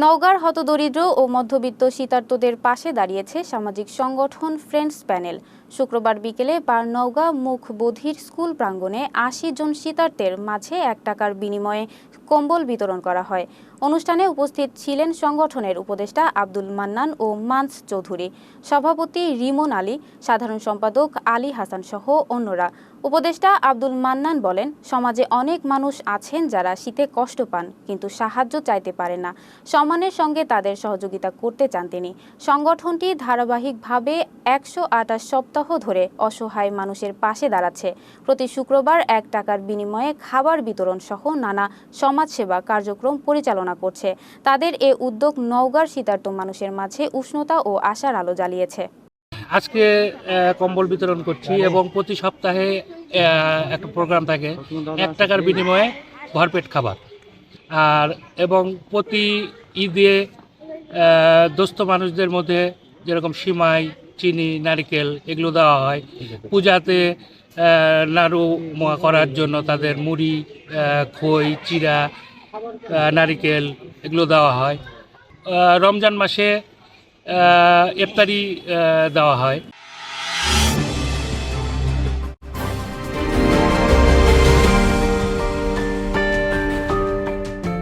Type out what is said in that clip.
নওগাঁর হতদরিদ্র ও মধ্যবিত্ত শীতার্তদের পাশে দাঁড়িয়েছে সামাজিক সংগঠন ফ্রেন্ডস প্যানেল। শুক্রবার বিকেলে নওগাঁ মুখ বধির স্কুল প্রাঙ্গণে ৮০ জন শীতার্তের মাঝে ১ টাকার বিনিময়ে কম্বল বিতরণ করা হয়। অনুষ্ঠানে উপস্থিত ছিলেন সংগঠনের উপদেষ্টা আব্দুল মান্নান ও মানস চৌধুরী, সভাপতি রিমন আলী, সাধারণ সম্পাদক আলী হাসান সহ অন্যরা। উপদেষ্টা আব্দুল মান্নান বলেন, সমাজে অনেক মানুষ আছেন যারা শীতে কষ্ট পান কিন্তু সাহায্য চাইতে পারেন না। সম্মানের সঙ্গে তাদের সহযোগিতা করতে চান তিনি। সংগঠনটি ধারাবাহিকভাবে ১২৮ সপ্তাহ ধরে অসহায় মানুষের পাশে দাঁড়াচ্ছে। প্রতি শুক্রবার ১ টাকার বিনিময়ে খাবার বিতরণ সহ নানা সমাজসেবা কার্যক্রম পরিচালনা করছে। তাদের এ উদ্যোগ নওগাঁর শীতার্ত মানুষের মাঝে উষ্ণতা ও আশার আলো জ্বালিয়েছে। আজকে কম্বল বিতরণ করছি এবং প্রতি সপ্তাহে একটা প্রোগ্রাম থাকে ১ টাকার বিনিময়ে ভরপেট খাবার। এবং প্রতি ঈদে দুস্থ মানুষদের মধ্যে যেরকম সিমাই, চিনি, নারিকেল এগুলো দেওয়া হয়। পূজাতে নাড়ু করার জন্য তাদের মুড়ি, খই, চিড়া, নারিকেল এগুলো দেওয়া হয়। রমজান মাসে ইফতারি দেওয়া হয়।